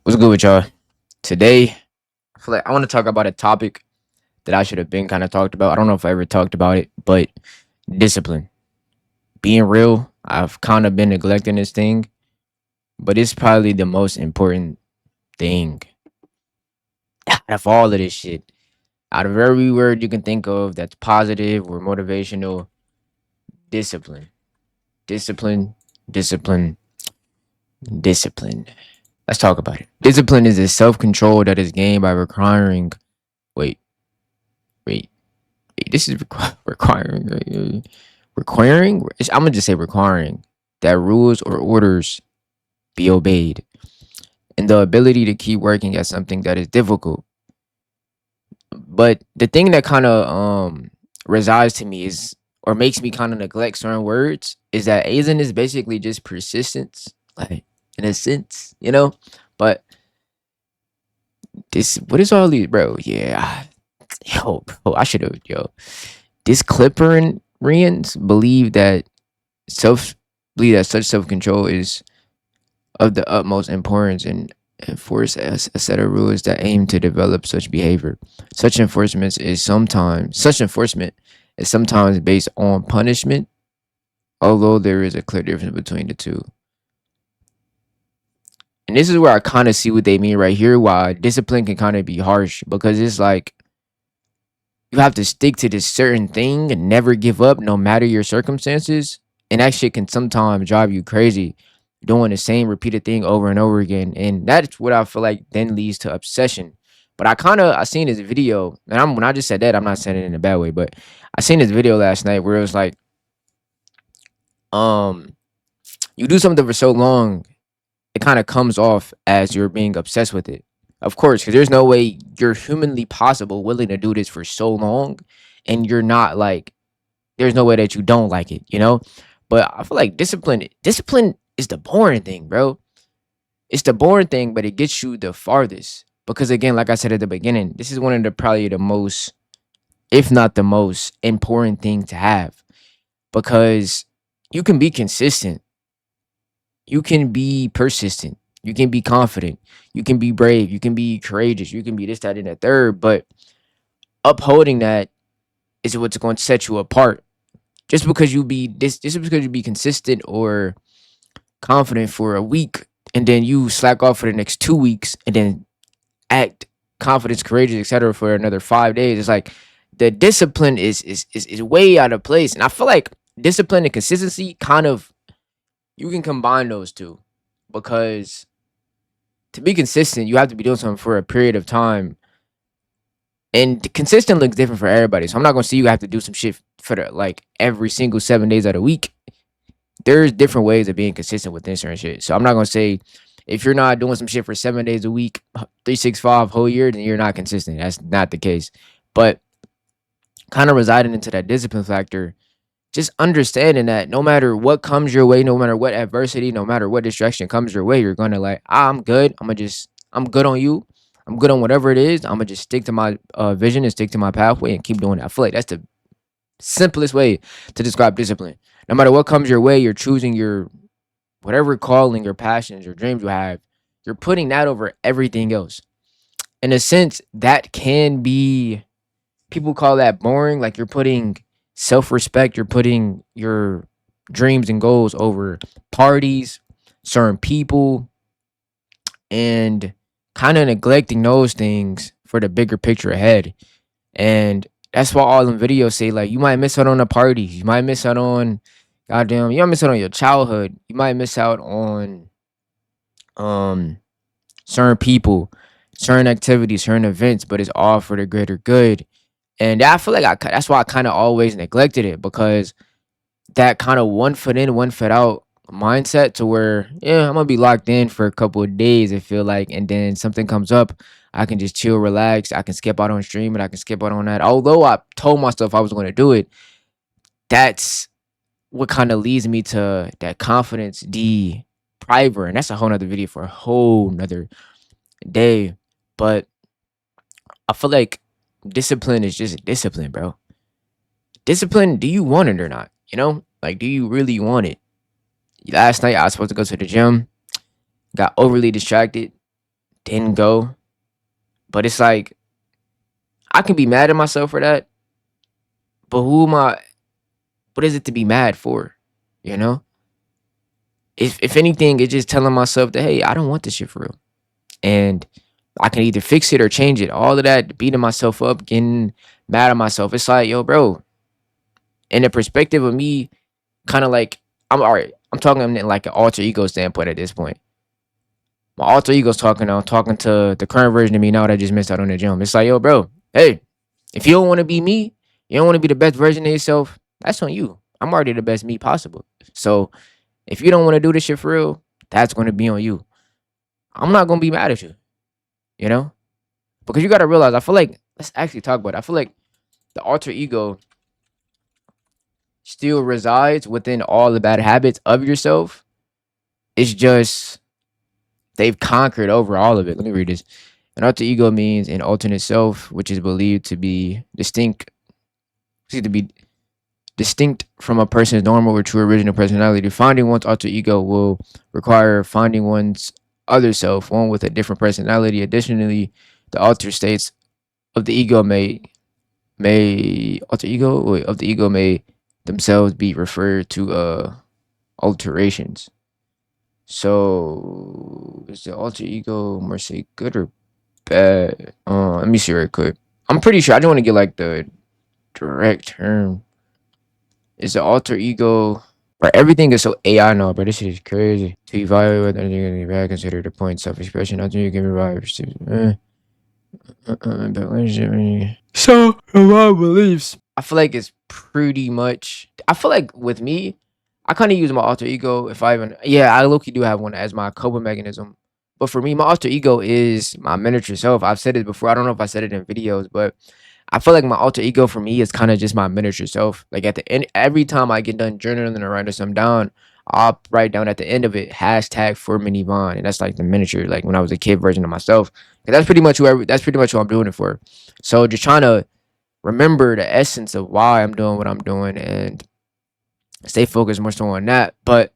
What's good with y'all? Today, I feel like I want to talk about a topic that I should have been kind of talked about. I don't know if I ever talked about it, but discipline. Being real, I've kind of been neglecting this thing, but it's probably the most important thing out of all of this shit. Out of every word you can think of that's positive or motivational, discipline. Discipline, discipline, discipline. Let's talk about it. Discipline is a self control that is gained by requiring. Wait, wait. This is requiring. I'm gonna just say requiring that rules or orders be obeyed, and the ability to keep working at something that is difficult. But the thing that kind of resides to me is, or makes me kind of neglect certain words, is that Asian is basically just persistence, like in a sense, you know. But this, what is all these, bro? Yeah, bro, I should have, This Clipperians self believe that such self control is of the utmost importance and enforce a set of rules that aim to develop such behavior. Such enforcement is sometimes based on punishment, although there is a clear difference between the two. And this is where I kind of see what they mean right here. Why discipline can kind of be harsh because it's like you have to stick to this certain thing and never give up no matter your circumstances. And that shit can sometimes drive you crazy doing the same repeated thing over and over again. And that's what I feel like then leads to obsession. But I seen this video, and when I just said that, I'm not saying it in a bad way, but I seen this video last night where it was like, um, you do something for so long, it kind of comes off as you're being obsessed with it. Of course, because there's no way you're humanly possible willing to do this for so long, and you're not like, there's no way that you don't like it, you know. But I feel like discipline is the boring thing, bro. It's the boring thing, but it gets you the farthest. Because again, like I said at the beginning, this is one of the probably the most, if not the most important thing to have. Because you can be consistent, you can be persistent, you can be confident, you can be brave, you can be courageous, you can be this, that, and the third. But upholding that is what's going to set you apart. Just because you be consistent or confident for a week and then you slack off for the next 2 weeks and then act confident, courageous, etc. for another 5 days. It's like the discipline is way out of place. And I feel like discipline and consistency kind of, you can combine those two, because to be consistent, you have to be doing something for a period of time. And consistent looks different for everybody. So I'm not gonna see you have to do some shit for the like every single 7 days of the week. There's different ways of being consistent with certain shit. So I'm not gonna say if you're not doing some shit for 7 days a week, 365 whole year, then you're not consistent. That's not the case. But kind of residing into that discipline factor, just understanding that no matter what comes your way, no matter what adversity, no matter what distraction comes your way, you're gonna like, I'm good. I'm good on you. I'm good on whatever it is. I'm gonna just stick to my vision and stick to my pathway and keep doing it. I feel like that's the simplest way to describe discipline. No matter what comes your way, you're choosing your whatever calling, your passions, your dreams you have. You're putting that over everything else. In a sense, that can be, people call that boring. Like you're putting self respect, you're putting your dreams and goals over parties, certain people, and kind of neglecting those things for the bigger picture ahead. And that's why all them videos say like you might miss out on the parties, you might miss out on, goddamn, you might miss out on your childhood, you might miss out on um certain people, certain activities, certain events, but it's all for the greater good. And I feel like that's why I kind of always neglected it, because that kind of one foot in, one foot out mindset, to where, yeah, I'm gonna be locked in for a couple of days, I feel like, and then something comes up, I can just chill, relax, I can skip out on stream and I can skip out on that. Although I told myself I was gonna do it, that's what kind of leads me to that confidence depriver. And that's a whole nother video for a whole nother day. But I feel like discipline is just discipline, bro. Discipline, do you want it or not? You know? Like, do you really want it? Last night I was supposed to go to the gym, got overly distracted, didn't go. But it's like I can be mad at myself for that, but who am I? What is it to be mad for? You know? If anything, it's just telling myself that hey, I don't want this shit for real. And I can either fix it or change it. All of that beating myself up, getting mad at myself. It's like, yo, bro, in the perspective of me, kind of like I'm all right. I'm talking in like an alter ego standpoint at this point. My alter ego's talking now, talking to the current version of me now that I just missed out on the gym. It's like, yo, bro, hey, if you don't want to be me, you don't want to be the best version of yourself, that's on you. I'm already the best me possible. So if you don't want to do this shit for real, that's going to be on you. I'm not going to be mad at you, you know? Because you got to realize, I feel like, let's actually talk about it. I feel like the alter ego still resides within all the bad habits of yourself. It's just they've conquered over all of it. Let me read this. An alter ego means an alternate self, which is believed to be distinct from a person's normal or true original personality. Finding one's alter ego will require finding one's other self, one with a different personality. Additionally, the altered states of the ego may themselves be referred to alterations. So is the alter ego more say good or bad? Let me see right quick. I'm pretty sure I don't want to get like the direct term. Is the alter ego, right? Everything is so AI now, but this shit is crazy. To evaluate whether anything can be bad, consider the point self-expression. I think you can revive. So my beliefs. I feel like it's pretty much. I feel like with me, I kind of use my alter ego if I even. Yeah, I low-key do have one as my coping mechanism. But for me, my alter ego is my miniature self. I've said it before. I don't know if I said it in videos, but I feel like my alter ego for me is kind of just my miniature self. Like at the end, every time I get done journaling or writing something down, I'll write down at the end of it hashtag for Dy'Von, and that's like the miniature, like when I was a kid version of myself. And that's pretty much who I'm doing it for. So just trying to remember the essence of why I'm doing what I'm doing and stay focused more so on that. But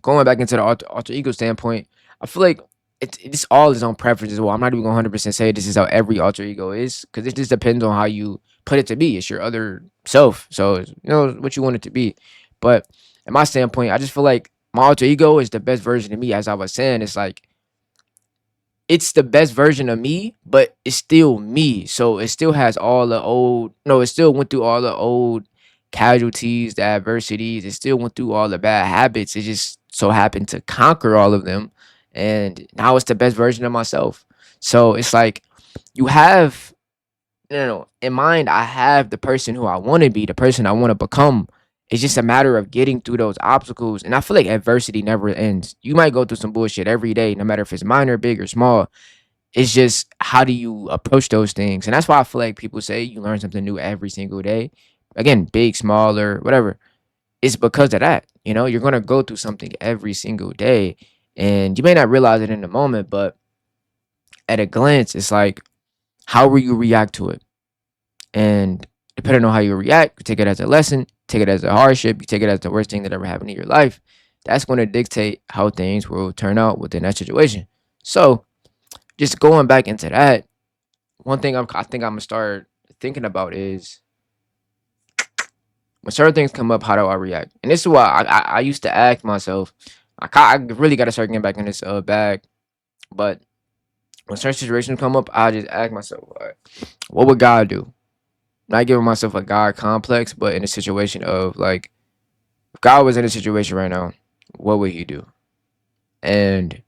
going back into the alter ego standpoint, I feel like it's all his own preference as well. I'm not even gonna 100% say this is how every alter ego is because it just depends on how you put it to be. It's your other self, so it's, what you want it to be. But in my standpoint, I just feel like my alter ego is the best version of me. As I was saying, it's like it's the best version of me, but it's still me. So it still has all the old, no, it still went through all the old casualties, the adversities. It still went through all the bad habits. It just so happened to conquer all of them. And now it's the best version of myself. So it's like you have, no, in mind, I have the person who I want to be, the person I want to become. It's just a matter of getting through those obstacles. And I feel like adversity never ends. You might go through some bullshit every day, no matter if it's minor, big, or small. It's just how do you approach those things? And that's why I feel like people say you learn something new every single day. Again, big, small, or whatever. It's because of that. You're gonna go through something every single day. And you may not realize it in the moment, but at a glance, it's like, how will you react to it? And depending on how you react, you take it as a lesson, take it as a hardship, you take it as the worst thing that ever happened in your life. That's going to dictate how things will turn out within that situation. So, just going back into that, one thing I think I'm gonna start thinking about is when certain things come up, how do I react? And this is why I used to ask myself, I really got to start getting back in this bag. But when certain situations come up, I just ask myself, all right, what would God do? Not giving myself a God complex, but in a situation of like, if God was in a situation right now, what would He do? And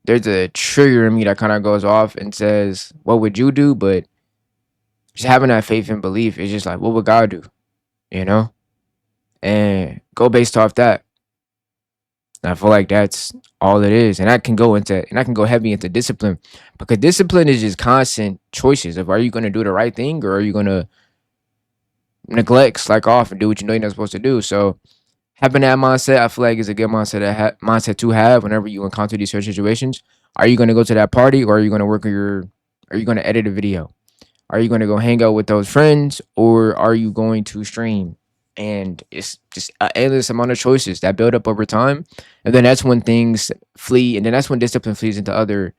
there's a trigger in me that kind of goes off and says, what would you do? But just having that faith and belief is just like, what would God do? You know? And go based off that. And I feel like that's all it is. And I can go heavy into discipline because discipline is just constant choices of are you going to do the right thing or are you going to neglect, slack off, and do what you know you're not supposed to do. So having that mindset, I feel like is a good mindset to have whenever you encounter these certain situations. Are you going to go to that party or are you going to work on your? Are you going to edit a video? Are you going to go hang out with those friends or are you going to stream? and it's just an endless amount of choices that build up over time, and then that's when things flee, and then that's when discipline flees into other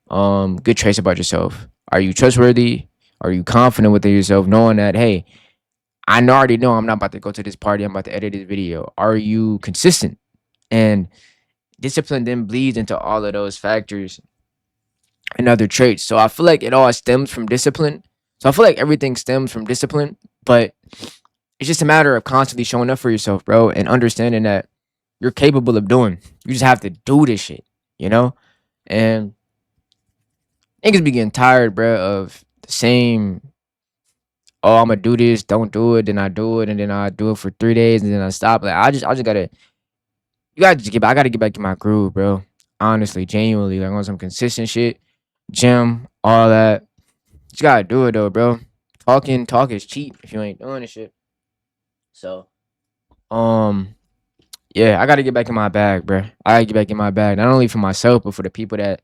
good traits about yourself. Are you trustworthy? Are you confident within yourself, knowing that, hey, already know I'm not about to go to this party, I'm about to edit this video? Are you consistent? And discipline then bleeds into all of those factors and other traits. So I feel like it all stems from discipline. So I feel like everything stems from discipline, but it's just a matter of constantly showing up for yourself, bro, and understanding that you're capable of doing. You just have to do this shit, you know? And niggas be getting tired, bro, of the same, oh, I'm gonna do this, don't do it, then I do it, and then I do it for 3 days, and then I stop. Like I just gotta, you gotta just I gotta get back in my groove, bro. Honestly, genuinely, like on some consistent shit, gym, all that. Just gotta do it though, bro. Talk is cheap if you ain't doing this shit. So, um, yeah, I gotta get back in my bag, bro. I gotta get back in my bag, not only for myself, but for the people that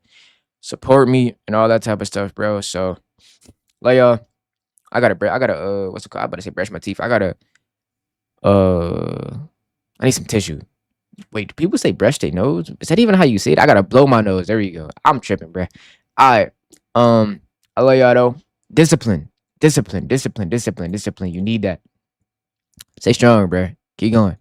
support me and all that type of stuff, bro. So, like, I gotta, what's it called? I about to say brush my teeth. Uh, I need some tissue. Wait, do people say brush their nose? Is that even how you say it? I gotta blow my nose. There you go. I'm tripping, bro. All right. Um, I love y'all though. Discipline, discipline, discipline, discipline, discipline. You need that. Stay strong, bro. Keep going.